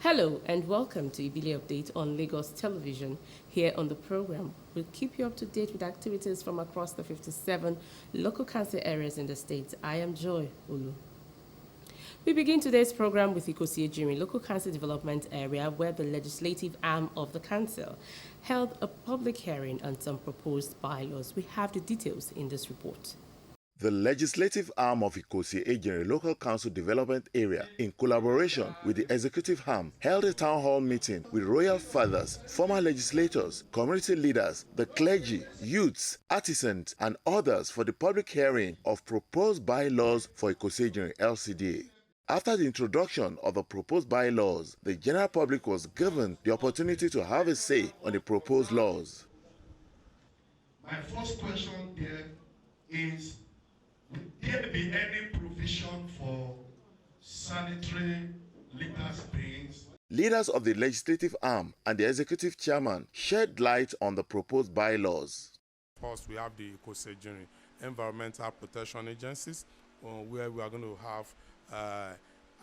Hello and welcome to Ibile Update on Lagos Television. Here on the program, we'll keep you up to date with activities from across the 57 local council areas in the state. I am Joy Olu. We begin today's program with Ikosi-Ejinrin Local Council Development Area, where the legislative arm of the council held a public hearing on some proposed bylaws. We have the details in this report. The legislative arm of Ikosi-Ejinrin Local Council Development Area, in collaboration with the executive arm, held a town hall meeting with royal fathers, former legislators, community leaders, the clergy, youths, artisans, and others for the public hearing of proposed bylaws for Ikosi-Ejinrin LCDA. After the introduction of the proposed bylaws, the general public was given the opportunity to have a say on the proposed laws. My first question there is, would there be any provision for sanitary litter springs? Leaders of the legislative arm and the executive chairman shed light on the proposed bylaws. First, we have the Ikosi-Ejinrin Environmental Protection Agencies, where we are going to have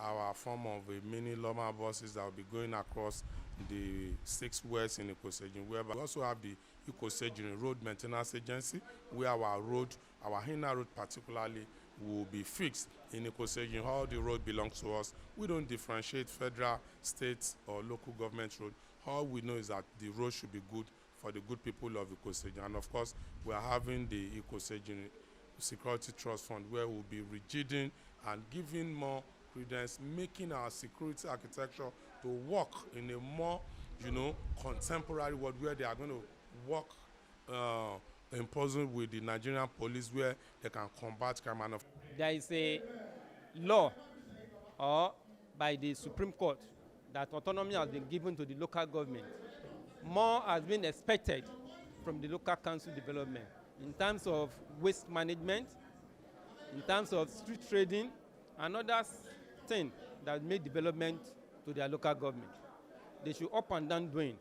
our form of a mini Loma buses that will be going across the 6 wards in Ikosi-Ejinrin. We also have the Ikosi-Ejinrin Road Maintenance Agency, where our inner road particularly, will be fixed in Ikosi-Ejinrin. All the road belongs to us. We don't differentiate federal, state, or local government road. All we know is that the road should be good for the good people of Ikosi-Ejinrin. And of course, we are having the Ikosi-Ejinrin Security Trust Fund, where we'll be rejigging and giving more credence, making our security architecture to work in a more, contemporary world, where they are going to work imposing with the Nigerian police, where they can combat crime. There is a law by the Supreme Court that autonomy has been given to the local government. More has been expected from the local council development in terms of waste management, in terms of street trading, and other things that make development to their local government. They should up and down doing.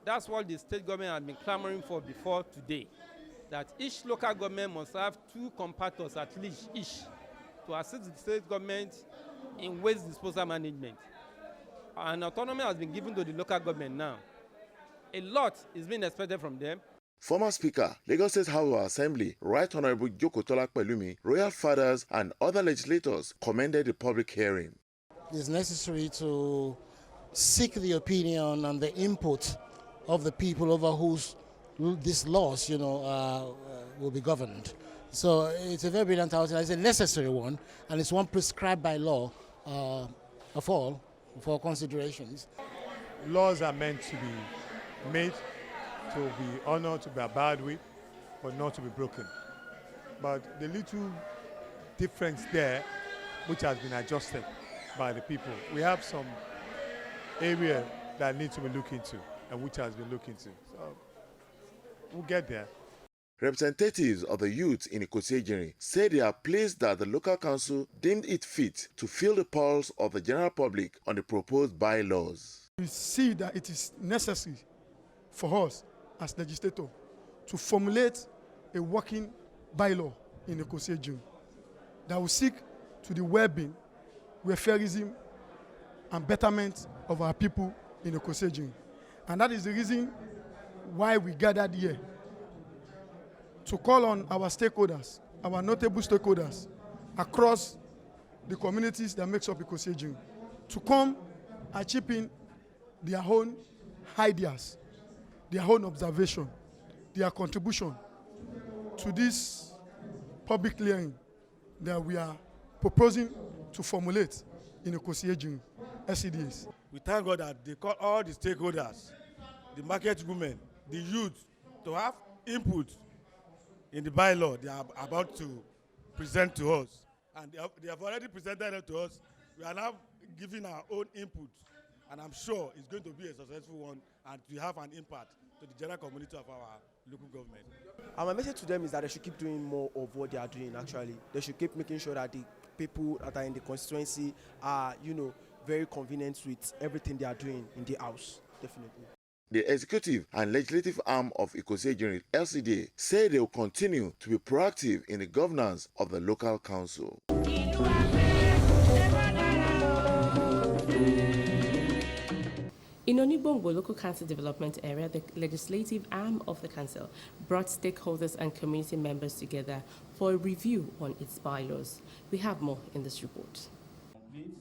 That's what the state government has been clamoring for before today, that each local government must have 2 compactors at least each to assist the state government in waste disposal management. And autonomy has been given to the local government now. A lot is being expected from them. Former Speaker, Lagos State House of Assembly, Right Honorable Joko Pelumi, royal fathers, and other legislators commended the public hearing. It is necessary to seek the opinion and the input of the people over whose these laws, will be governed. So it's a very brilliant outing. It's a necessary one, and it's one prescribed by law of all for considerations. Laws are meant to be made, to be honored, to be abided with, but not to be broken. But the little difference there, which has been adjusted by the people, we have some area that need to be looked into, and which has been looked into. So we'll get there. Representatives of the youth in Ikosi-Ejinrin say they are pleased that the local council deemed it fit to feel the pulse of the general public on the proposed bylaws. We see that it is necessary for us as legislators to formulate a working bylaw in Ikosi-Ejinrin that will seek to the well-being, welfareism, and betterment of our people in Ikosi-Ejinrin. And that is the reason why we gathered here, to call on our stakeholders, our notable stakeholders across the communities that makes up Ikosi-Ejinrin, to come and chip in their own ideas, their own observation, their contribution to this public hearing that we are proposing to formulate in Ikosi-Ejinrin LCDAs. We thank God that they call all the stakeholders, the market women, the youth, to have input in the bylaw they are about to present to us. And they have already presented it to us. We are now giving our own input. And I'm sure it's going to be a successful one and to have an impact to the general community of our local government. And my message to them is that they should keep doing more of what they are doing actually. They should keep making sure that the people that are in the constituency are, very convenient with everything they are doing in the house, definitely. The executive and legislative arm of Ikosi-Ejinrin LCDA say they will continue to be proactive in the governance of the local council. In Onigbongbo Local Council Development Area, the legislative arm of the council brought stakeholders and community members together for a review on its bylaws. We have more in this report.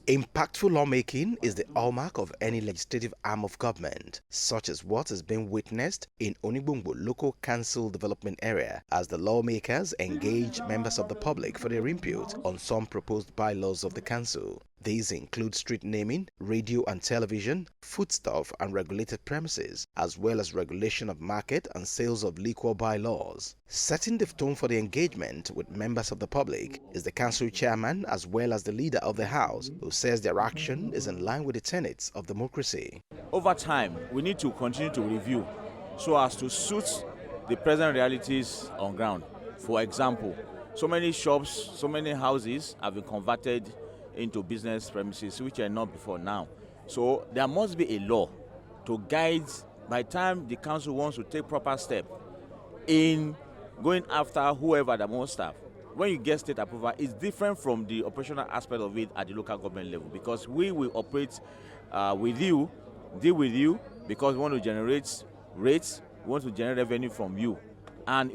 Impactful lawmaking is the hallmark of any legislative arm of government, such as what has been witnessed in Onigbongbo Local Council Development Area as the lawmakers engage members of the public for their input on some proposed bylaws of the council. These include street naming, radio and television, foodstuff and regulated premises, as well as regulation of market and sales of liquor bylaws. Setting the tone for the engagement with members of the public is the council chairman as well as the leader of the house, who says their action is in line with the tenets of democracy. Over time, we need to continue to review so as to suit the present realities on ground. For example, so many shops, so many houses have been converted into business premises which are not before now. So there must be a law to guide by the time the council wants to take proper step in going after whoever the most staff. When you get state approval, it's different from the operational aspect of it at the local government level, because we will operate with you, deal with you, because we want to generate rates, we want to generate revenue from you. And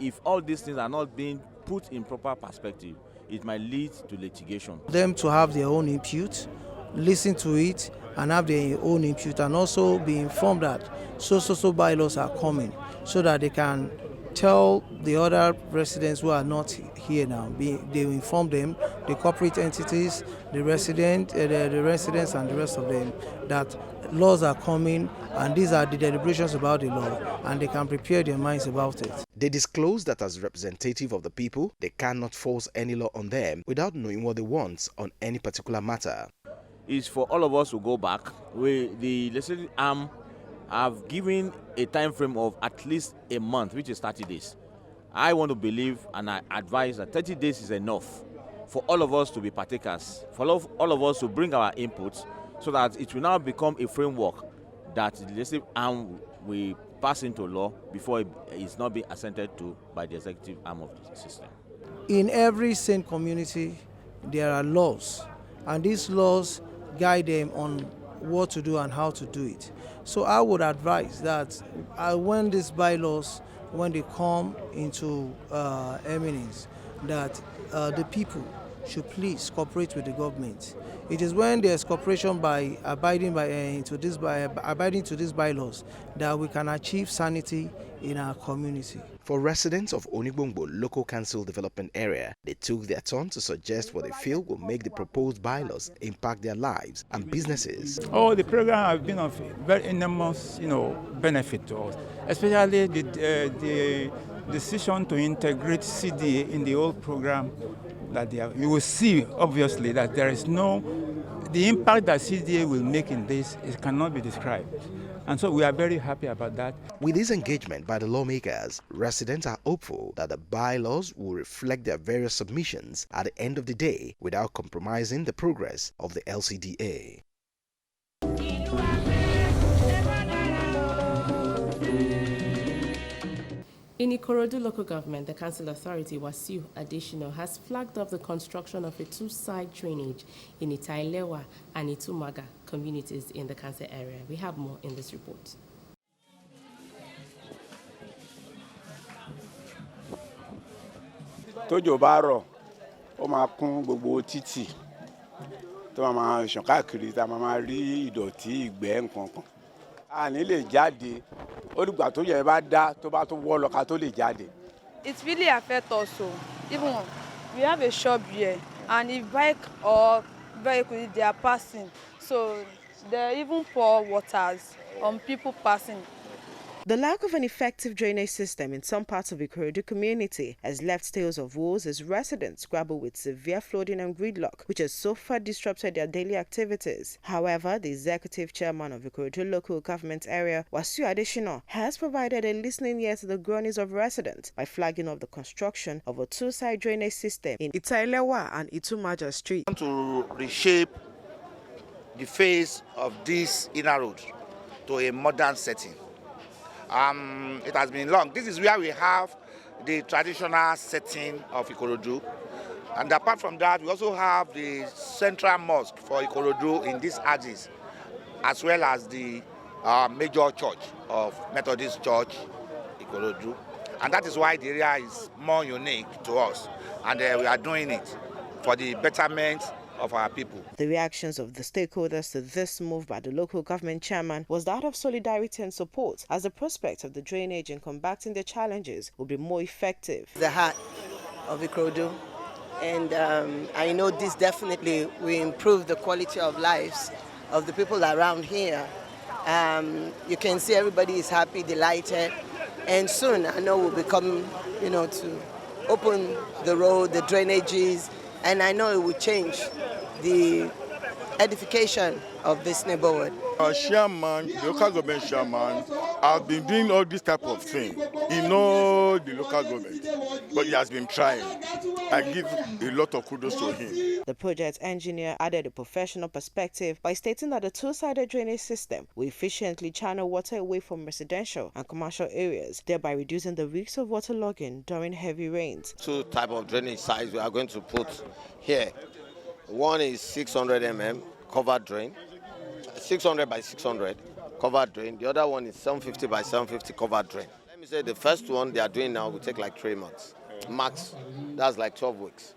if all these things are not being put in proper perspective, it might lead to litigation. Them to have their own input, listen to it and have their own input, and also be informed that so bylaws are coming, so that they can tell the other residents who are not here now. They inform them, the corporate entities, the residents and the rest of them, that laws are coming and these are the deliberations about the law, and they can prepare their minds about it. They disclose that as representative of the people, they cannot force any law on them without knowing what they want on any particular matter. It's for all of us to go back. The legislative arm have given a time frame of at least a month, which is 30 days. I want to believe and I advise that 30 days is enough for all of us to be partakers, for all of us to bring our inputs, so that it will now become a framework that the legislative arm will pass into law before it is not being assented to by the executive arm of the system. In every sane community, there are laws, and these laws guide them on what to do and how to do it. So I would advise that when these bylaws, when they come into eminence, that the people should please cooperate with the government. It is when there's cooperation by abiding to these bylaws that we can achieve sanity in our community. For residents of Onigbongbo Local Council Development Area, they took their turn to suggest what they feel will make the proposed bylaws impact their lives and businesses. Oh, the program has been of very enormous, benefit to us, especially the decision to integrate CDA in the old program. That you will see, obviously, that there is the impact that CDA will make in this, it cannot be described. And so we are very happy about that. With this engagement by the lawmakers, residents are hopeful that the bylaws will reflect their various submissions at the end of the day without compromising the progress of the LCDA. In Ikorodu local government, the council authority, Wasiu Additional, has flagged up the construction of a two-side drainage in Itailewa and Itumaga communities in the council area. We have more in this report. Tójò bá rọ̀, ó máa kún gbogbo títì tó máa ṣàn káàkiri tá máa rí ìdọ̀tí ìgbẹ́ nǹkan kan. A ní lè jáde. Olùgbà tó yẹ bá dá tó bá tó wọ́ lọ ká tó lè jáde. It really affects us. Even we have a shop here, and if bike or vehicle they are passing, so they even pour waters on people passing. The lack of an effective drainage system in some parts of the Ikorodu community has left tales of woes as residents grapple with severe flooding and gridlock, which has so far disrupted their daily activities. However, the executive chairman of Ikorodu local government area, Wasiu Adesina, has provided a listening ear to the groanings of residents by flagging off the construction of a two-side drainage system in Itailewa and Itumaja Street. To reshape the face of this inner road to a modern setting. It has been long. This is where we have the traditional setting of Ikorodu. And apart from that, we also have the central mosque for Ikorodu in these axis, as well as the major church of Methodist Church, Ikorodu. And that is why the area is more unique to us. And we are doing it for the betterment of our people. The reactions of the stakeholders to this move by the local government chairman was that of solidarity and support, as the prospect of the drainage in combating the challenges will be more effective. The heart of Ikorodu, and I know this definitely will improve the quality of lives of the people around here. You can see everybody is happy, delighted, and soon I know we'll be coming, to open the road, the drainages, and I know it will change the edification of this neighborhood. Our chairman, the local government chairman, has been doing all this type of thing. He knows the local government, but he has been trying. I give a lot of kudos to him. The project engineer added a professional perspective by stating that the two-sided drainage system will efficiently channel water away from residential and commercial areas, thereby reducing the risk of waterlogging during heavy rains. Two types of drainage sites we are going to put here. One is 600 mm covered drain, 600 by 600 covered drain. The other one is 750 by 750 covered drain. Let me say the first one they are doing now will take like 3 months. Max, that's like 12 weeks.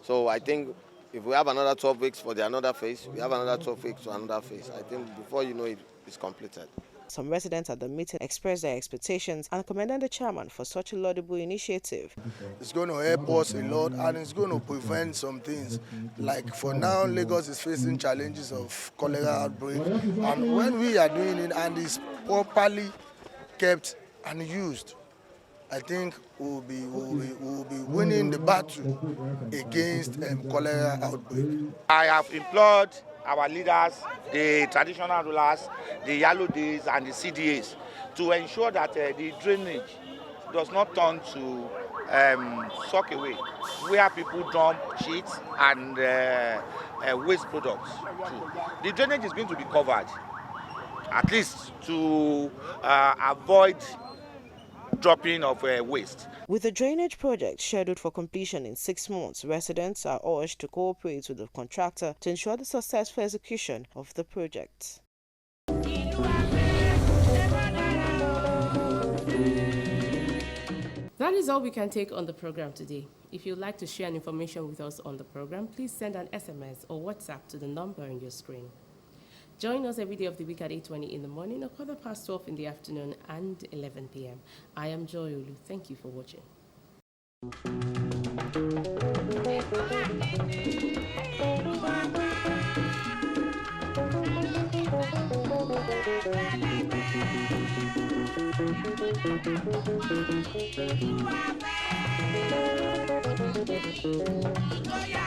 So I think if we have another 12 weeks for another phase, we have another 12 weeks for another phase. I think before you know it, it's completed. Some residents at the meeting expressed their expectations and commended the chairman for such a laudable initiative. It's going to help us a lot, and it's going to prevent some things. Like for now, Lagos is facing challenges of cholera outbreak, and when we are doing it and it's properly kept and used, I think we'll be winning the battle against cholera outbreak. I have implored our leaders, the traditional rulers, the yellow days and the CDAs to ensure that the drainage does not turn to suck away, where people dump sheets and waste products too. The drainage is going to be covered, at least to avoid dropping of waste. With the drainage project scheduled for completion in 6 months, residents are urged to cooperate with the contractor to ensure the successful execution of the project. That is all we can take on the program today. If you'd like to share information with us on the program, please send an SMS or WhatsApp to the number on your screen. Join us every day of the week at 8:20 in the morning or 12:15 in the afternoon and 11 p.m. I am Joy Olu. Thank you for watching. Oh, yeah.